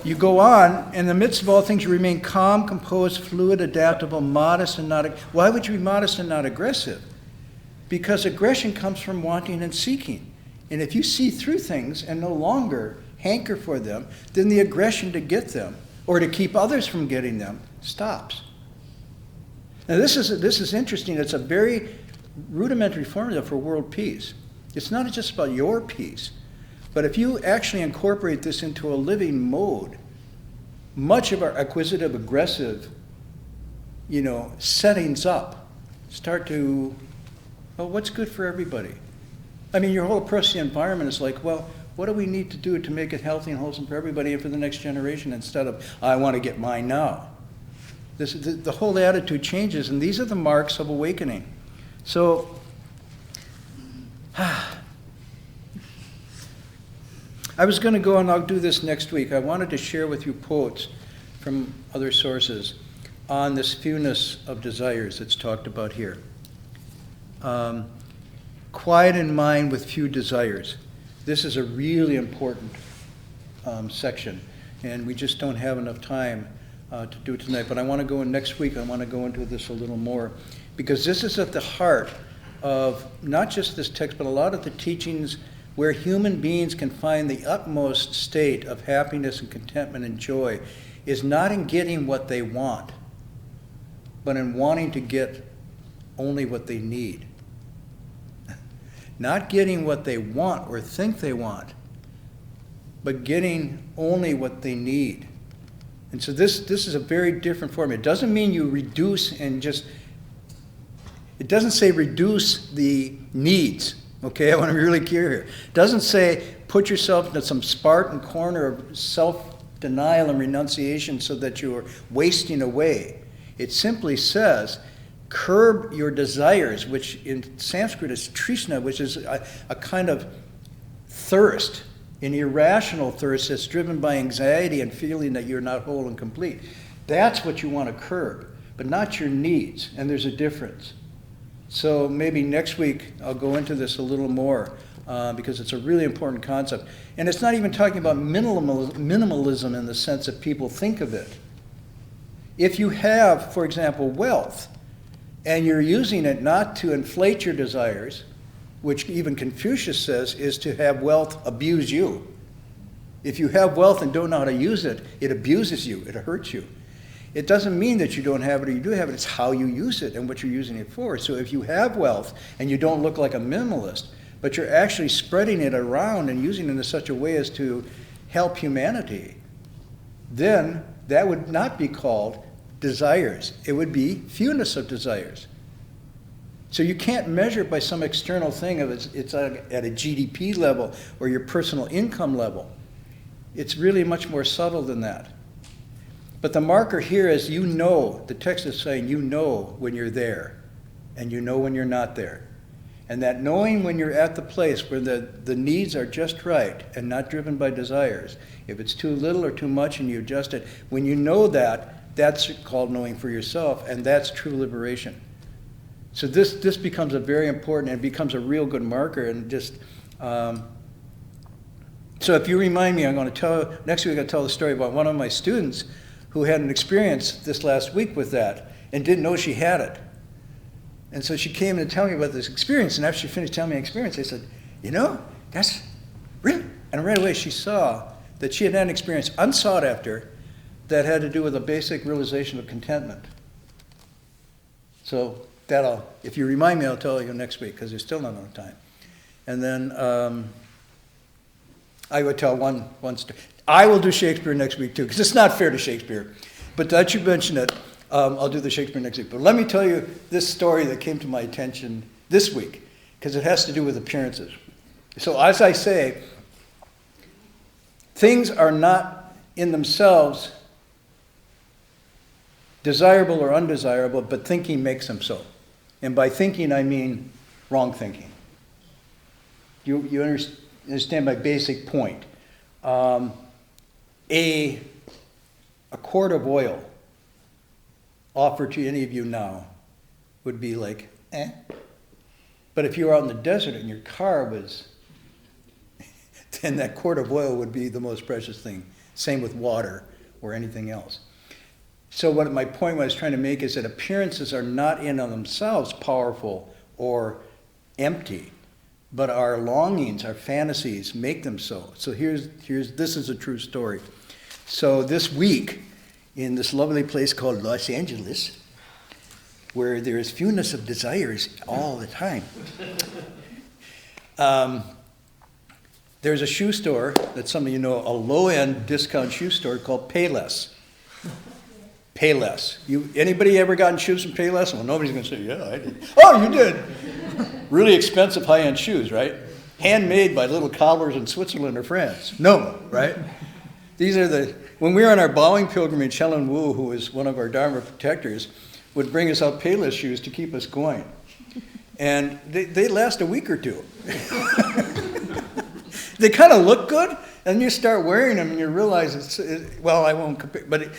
you go on, in the midst of all things, you remain calm, composed, fluid, adaptable, modest, and not... Why would you be modest and not aggressive? Because aggression comes from wanting and seeking. And if you see through things and no longer hanker for them, then the aggression to get them, or to keep others from getting them, stops. Now this is interesting. It's a very rudimentary formula for world peace. It's not just about your peace. But if you actually incorporate this into a living mode, much of our acquisitive, aggressive, settings up start to, what's good for everybody? Your whole approach to the environment is like, well, what do we need to do to make it healthy and wholesome for everybody and for the next generation instead of, I want to get mine now. The whole attitude changes, and these are the marks of awakening. So, I was going to go, and I'll do this next week. I wanted to share with you quotes from other sources on this fewness of desires that's talked about here. Quiet in mind with few desires. This is a really important section, and we just don't have enough time to do it tonight. But I want to go in next week. I want to go into this a little more, because this is at the heart of not just this text, but a lot of the teachings where human beings can find the utmost state of happiness and contentment and joy is not in getting what they want, but in wanting to get only what they need. Not getting what they want or think they want, but getting only what they need. And so this is a very different form. It doesn't mean you reduce and just, it doesn't say reduce the needs, okay? I want to be really clear here. It doesn't say put yourself into some Spartan corner of self-denial and renunciation so that you are wasting away. It simply says curb your desires, which in Sanskrit is trishna, which is a kind of thirst, an irrational thirst that's driven by anxiety and feeling that you're not whole and complete. That's what you want to curb, but not your needs, and there's a difference. So maybe next week I'll go into this a little more because it's a really important concept. And it's not even talking about minimalism in the sense that people think of it. If you have, for example, wealth, and you're using it not to inflate your desires, which even Confucius says is to have wealth abuse you. If you have wealth and don't know how to use it, it abuses you, it hurts you. It doesn't mean that you don't have it or you do have it, it's how you use it and what you're using it for. So if you have wealth and you don't look like a minimalist, but you're actually spreading it around and using it in such a way as to help humanity, then that would not be called desires. It would be fewness of desires. So you can't measure it by some external thing of it's at a GDP level or your personal income level. It's really much more subtle than that. But the marker here is you know, the text is saying you know when you're there and you know when you're not there. And that knowing when you're at the place where the needs are just right and not driven by desires, if it's too little or too much and you adjust it, when you know that, that's called knowing for yourself, and that's true liberation. So this becomes a very important, and becomes a real good marker, and just, so if you remind me, I'm going to tell, next week I'll tell the story about one of my students who had an experience this last week with that, and didn't know she had it. And so she came in to tell me about this experience, and after she finished telling me the experience, I said, you know, that's really, and right away she saw that she had an experience unsought after, that had to do with a basic realization of contentment. So if you remind me, I'll tell you next week, because there's still not enough time. And then I would tell one story. I will do Shakespeare next week too, because it's not fair to Shakespeare. But that you mentioned it, I'll do the Shakespeare next week. But let me tell you this story that came to my attention this week, because it has to do with appearances. So as I say, things are not in themselves desirable or undesirable, but thinking makes them so. And by thinking, I mean wrong thinking. You understand my basic point. A quart of oil offered to any of you now would be like, eh. But if you were out in the desert and your car was, then that quart of oil would be the most precious thing. Same with water or anything else. So what my point I was trying to make is that appearances are not in of themselves powerful or empty, but our longings, our fantasies make them so. So this is a true story. So this week, in this lovely place called Los Angeles, where there is fewness of desires all the time, there's a shoe store that some of you know, a low-end discount shoe store called Payless. Payless. Anybody ever gotten shoes from Payless? Well, nobody's going to say, yeah, I did. Oh, you did. Really expensive high-end shoes, right? Handmade by little cobblers in Switzerland or France. No, right? These are when we were on our bowing pilgrimage, Helen Wu, who was one of our Dharma protectors, would bring us out Payless shoes to keep us going. And they last a week or two. They kind of look good, And you start wearing them and you realize well, I won't compare, but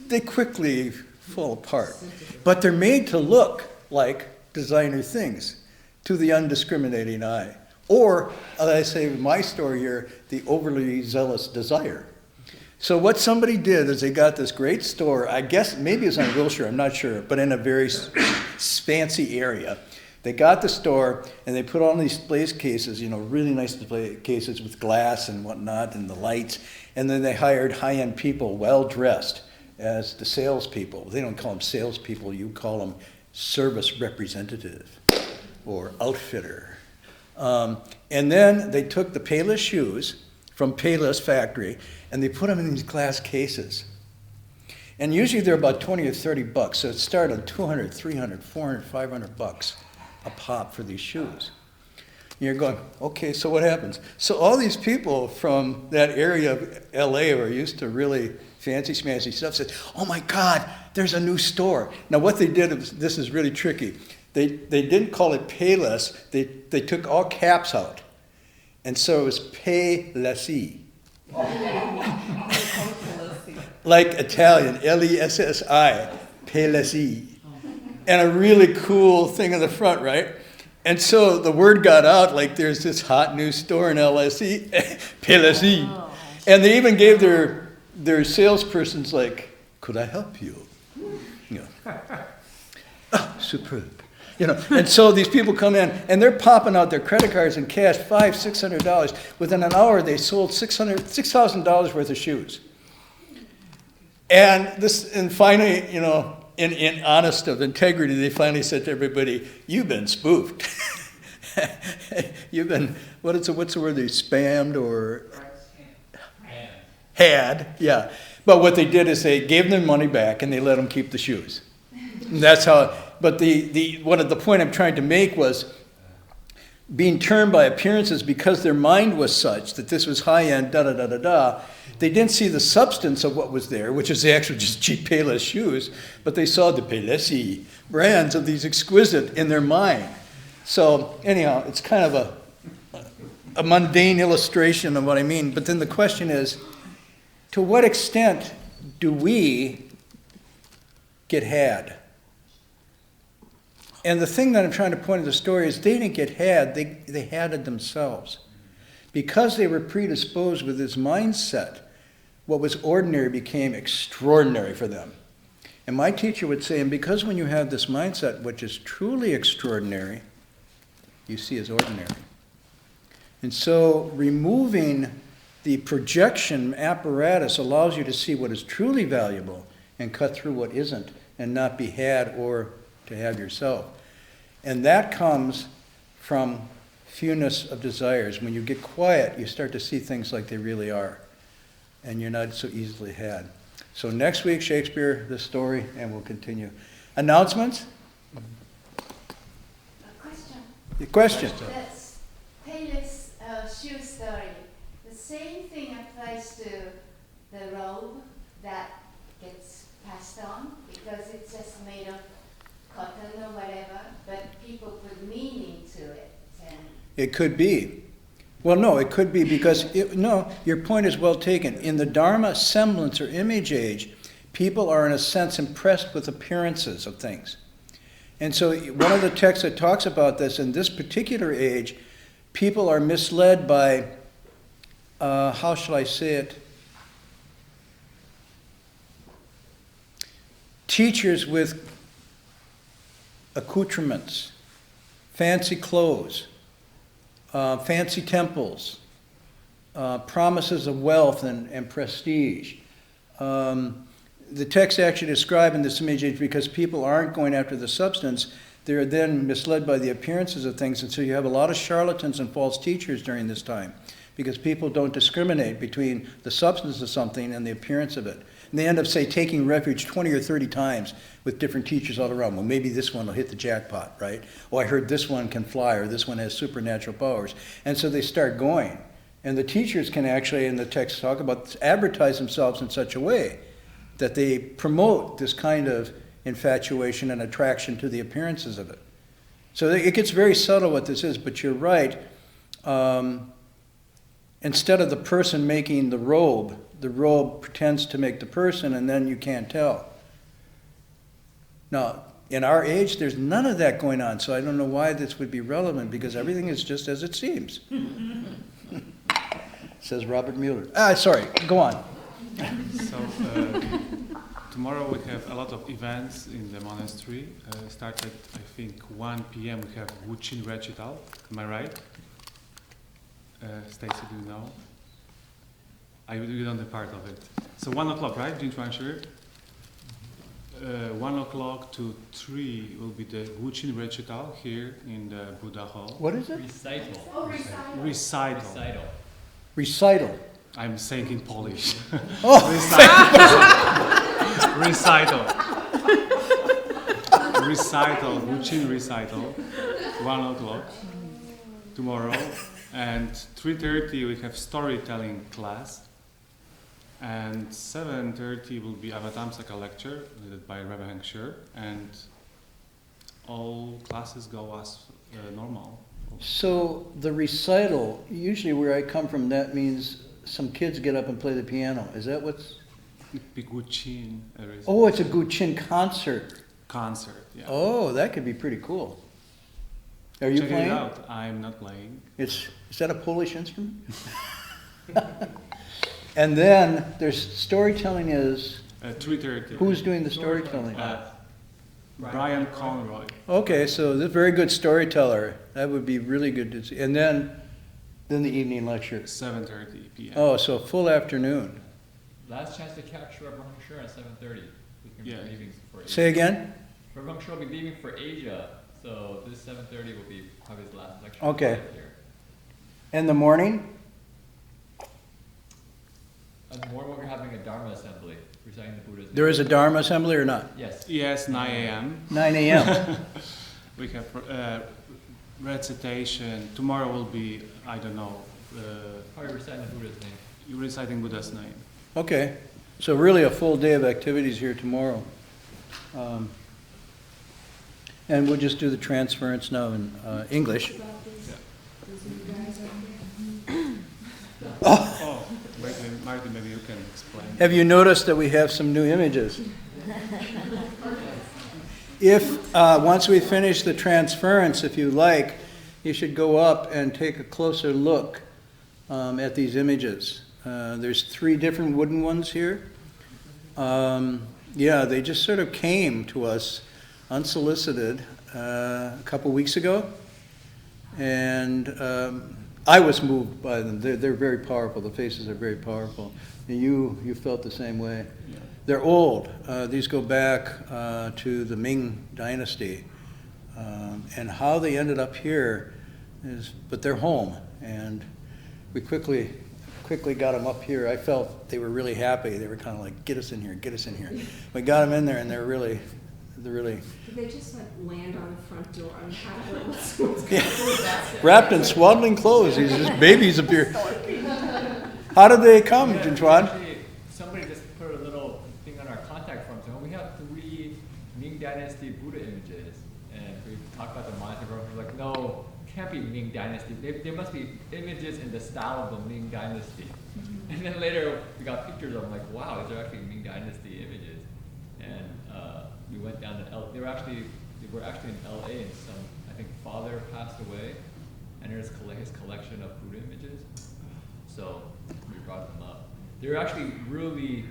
they quickly fall apart. But they're made to look like designer things to the undiscriminating eye. Or, as I say in my story here, the overly zealous desire. So what somebody did is they got this great store, I guess maybe it was on Wilshire, I'm not sure, but in a very fancy area. They got the store and they put on these display cases, really nice display cases with glass and whatnot and the lights. And then they hired high-end people, well-dressed, as the salespeople. They don't call them salespeople, you call them service representative or outfitter. And then they took the Payless shoes from Payless factory and they put them in these glass cases. And usually they're about 20 or 30 bucks. So it started on 200, 300, 400, 500 bucks a pop for these shoes. And you're going, okay, so what happens? So all these people from that area of LA who are used to really fancy schmancy stuff said, oh my God, there's a new store. Now what they did, this is really tricky. They didn't call it Payless, they took all caps out. And so it was Paylessi. Like Italian, L-E-S-S-I, Paylessi. And a really cool thing in the front, right? And so the word got out, like there's this hot new store in LSE, Paylessi. And they even gave their salespersons like, could I help you? Oh, superb. And so these people come in and they're popping out their credit cards and cash, $500, $600. Within an hour, they sold $6,000 worth of shoes. And finally, in honest of integrity, they finally said to everybody, "You've been spoofed. You've been what's the word? They spammed or had, yeah." But what they did is they gave them money back and they let them keep the shoes. And that's how. But the point I'm trying to make was being turned by appearances because their mind was such that this was high end, da da da da da. They didn't see the substance of what was there, which is the actual just cheap Payless shoes, but they saw the Paylessi brands of these exquisite in their mind. So anyhow, it's kind of a mundane illustration of what I mean. But then the question is, to what extent do we get had? And the thing that I'm trying to point in the story is they didn't get had, they had it themselves. Because they were predisposed with this mindset, what was ordinary became extraordinary for them. And my teacher would say, and because when you have this mindset, which is truly extraordinary, you see as ordinary. And so removing the projection apparatus allows you to see what is truly valuable and cut through what isn't and not be had or to have yourself. And that comes from fewness of desires. When you get quiet, you start to see things like they really are. And you're not so easily had. So next week, Shakespeare, this story, and we'll continue. Announcements? A question. The question. That's Payless shoe story. The same thing applies to the robe that gets passed on because it's just made of cotton or whatever, but people put meaning to it. And It could be. Well, no, it could be because, your point is well taken. In the Dharma semblance or image age, people are in a sense impressed with appearances of things. And so one of the texts that talks about this, in this particular age, people are misled by, how shall I say it? Teachers with accoutrements, fancy clothes, fancy temples, promises of wealth and prestige. The text actually describe in this image age because people aren't going after the substance, they're then misled by the appearances of things, and so you have a lot of charlatans and false teachers during this time because people don't discriminate between the substance of something and the appearance of it. And they end up, say, taking refuge 20 or 30 times with different teachers all around. Well, maybe this one will hit the jackpot, right? Oh, I heard this one can fly, or this one has supernatural powers. And so they start going. And the teachers can actually, in the text talk about, advertise themselves in such a way that they promote this kind of infatuation and attraction to the appearances of it. So it gets very subtle what this is, but you're right. instead of the person making the robe pretends to make the person, and then you can't tell. Now, in our age, there's none of that going on, so I don't know why this would be relevant, because everything is just as it seems. Says Robert Mueller. Sorry, go on. So, tomorrow we have a lot of events in the monastery. Started, I think, 1 p.m. we have Wuchin recital. Am I right? Stacy, do you know? I will get on the part of it. So 1 o'clock, right? Jin Chuanshi? 1 o'clock to 3 will be the Wuchin recital here in the Buddha Hall. What is it? Recital. Oh, recital. Recital. Recital. Recital. I'm saying in Polish. Oh, Recital. Recital, Wuchin recital, 1 o'clock tomorrow, and 3:30 we have storytelling class, and 7:30 will be Avatamsaka lecture led by Rabbi Heng Sher, and all classes go as normal. so the recital, usually where I come from, that means some kids get up and play the piano. Is that what's... Big Wuchin Oh, it's a Guqin concert. concert. Yeah. Oh, that could be pretty cool. Are you Check playing? it out. I'm not playing. Is that a Polish instrument? And then there's storytelling is, 3:30. who's doing the storytelling? Brian Conroy. Okay, so this is a very good storyteller. That would be really good to see. And then the evening lecture. 7:30 p.m. Oh, so full afternoon. Last chance to capture Reverend Sure at 7:30. Yeah. Leaving for Asia. Say again? Reverend Sure will be leaving for Asia, so this 7:30 will be probably his last lecture. Okay. Here. In the morning? And tomorrow we're having a Dharma assembly, reciting the Buddha's There is a Dharma assembly or not? Yes. Yes, 9 a.m. 9 a.m. We have recitation. Tomorrow will be, I don't know, Probably reciting the Buddha's name. you're reciting Buddha's name. Okay, so really a full day of activities here tomorrow. And we'll just do the transference now in English. Oh, Marty, maybe you can explain. Have you noticed that we have some new images? If, once we finish the transference, if you like, you should go up and take a closer look at these images. There's 3 different wooden ones here. Yeah, they just sort of came to us unsolicited a couple weeks ago. And I was moved by them. They're very powerful. The faces are very powerful. And you felt the same way. Yeah. They're old. These go back to the Ming Dynasty. And how they ended up here is, but they're home. And we quickly got them up here. I felt they were really happy. They were kind of like, get us in here, get us in here. We got them in there, and they're really. Did they just like land on the front door? I mean, what's going on? Wrapped in swaddling clothes. These just babies appear. How did they come, Yeah, Jinchuan? actually, somebody just put a little thing on our contact form. So we have 3 Ming Dynasty Buddha images, and we talked about the monastery. We're like, no, can't be Ming Dynasty. There must be images in the style of the Ming Dynasty. And then later we got pictures of them. Like, wow, these are actually Ming Dynasty images. And we went down to They were actually in LA, and I think father passed away, and there's his collection of Buddha images. So we brought them up. They're actually really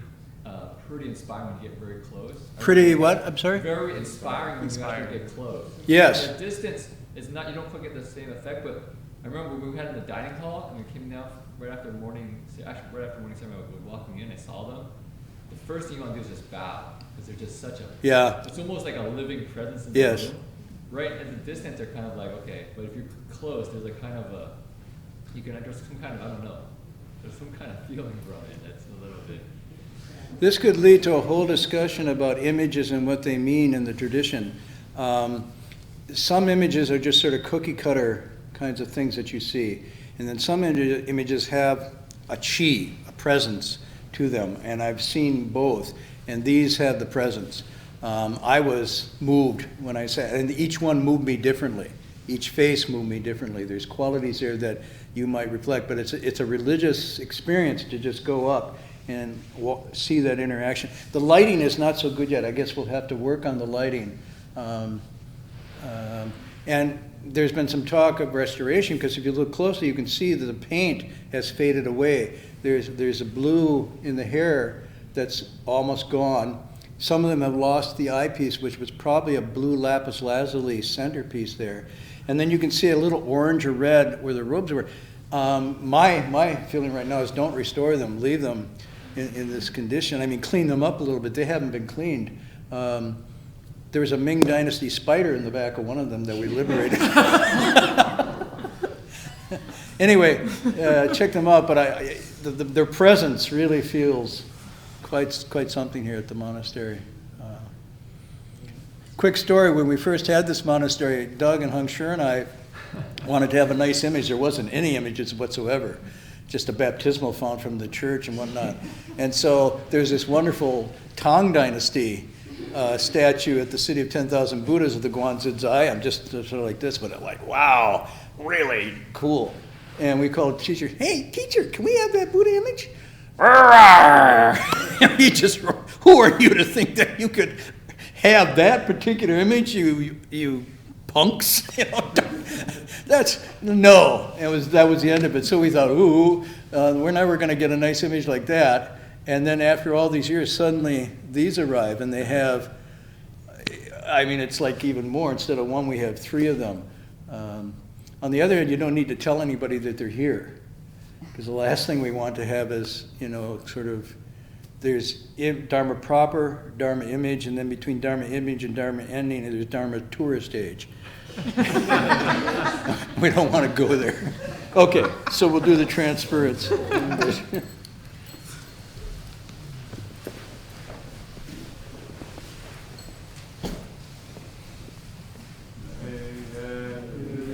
pretty inspiring when you get very close. Pretty what? I'm sorry? Very inspiring when you actually get close. Yes. The distance is not, you don't quite get the same effect, but I remember when we had in the dining hall, and we came down right after morning ceremony, we were walking in, I saw them. The first thing you want to do is just bow, because they're just such a, Yeah. it's almost like a living presence in Yes. the room. Right at the distance, they're kind of like, okay, but if you're close, there's a kind of a, there's some kind of, I don't know, there's some kind of feeling from it that's a little bit. This could lead to a whole discussion about images and what they mean in the tradition. Some images are just sort of cookie cutter kinds of things that you see. And then some images have a chi, a presence to them. And I've seen both. And these had the presence. I was moved when I said, and each one moved me differently. each face moved me differently. There's qualities there that you might reflect, but it's a religious experience to just go up and see that interaction. The lighting is not so good yet. I guess we'll have to work on the lighting. And there's been some talk of restoration, because if you look closely, you can see that the paint has faded away. There's a blue in the hair that's almost gone. Some of them have lost the eyepiece, which was probably a blue lapis lazuli centerpiece there. And then you can see a little orange or red where the robes were. My feeling right now is don't restore them. Leave them in this condition. I mean, clean them up a little bit. They haven't been cleaned. There was a Ming Dynasty spider in the back of one of them that we liberated. Anyway, check them out. But their presence really feels quite something here at the monastery. Quick story, when we first had this monastery, Doug and Hung Sure and I wanted to have a nice image. There wasn't any images whatsoever, just a baptismal font from the church and whatnot. And so there's this wonderful Tang Dynasty statue at the City of 10,000 Buddhas of the Guanzi Zai. I'm just sort of like this, but I'm like, wow, really cool. And we called the teacher, hey, teacher, can we have that Buddha image? And he just, who are you to think that you could have that particular image, you punks? You know, that's, no. That was the end of it. So we thought, we're never going to get a nice image like that. And then after all these years, suddenly these arrive, and they have, I mean, it's like even more. Instead of one, we have 3 of them. On the other hand, you don't need to tell anybody that they're here, because the last thing we want to have is, sort of, there's Dharma proper, Dharma image, and then between Dharma image and Dharma ending, there's Dharma tourist age. We don't want to go there. Okay, so we'll do the transference.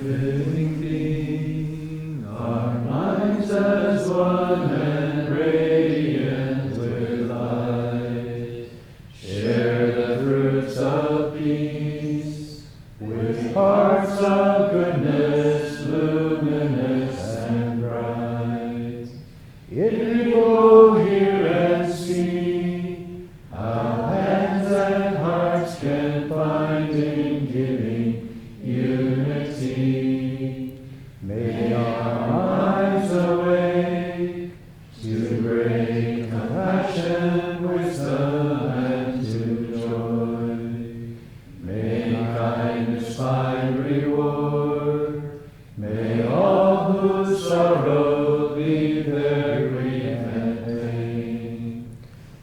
Living being, our minds as one and radiant with light, share the fruits of peace, with hearts of goodness, luminous and bright. Yet we go hear and see how hands and hearts can find in giving unity. May our minds awake to great compassion, wisdom, and to joy. May kindness find reward. May all who sorrow leave their grief and pain.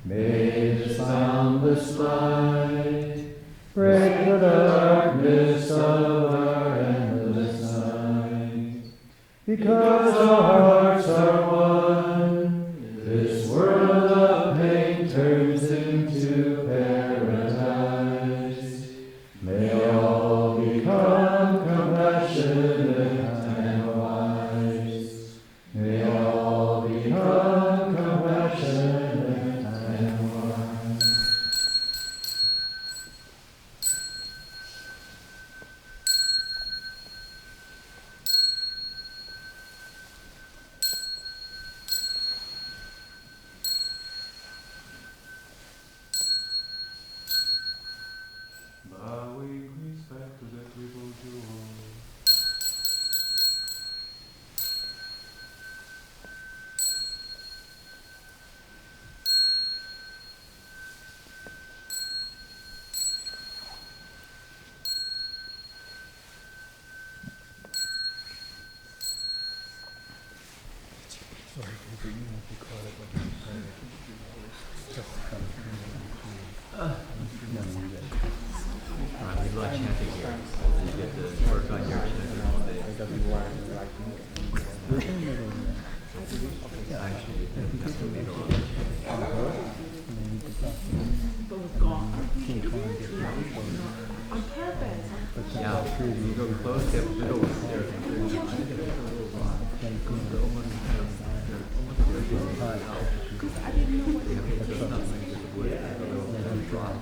May the soundless light break the darkness of our endless night. Because our hearts are one, this world of pain turns into paradise. May all become compassionate and wise. May all become compassionate and wise. Bowing respect to the triple jewel. Good luck chanting here. You get to work on your chanting all day. Actually, that's what made it all. But was gone. On purpose. Yeah, you go close, they have little ones there. I didn't know what They have just nothing, just wood, a little drop.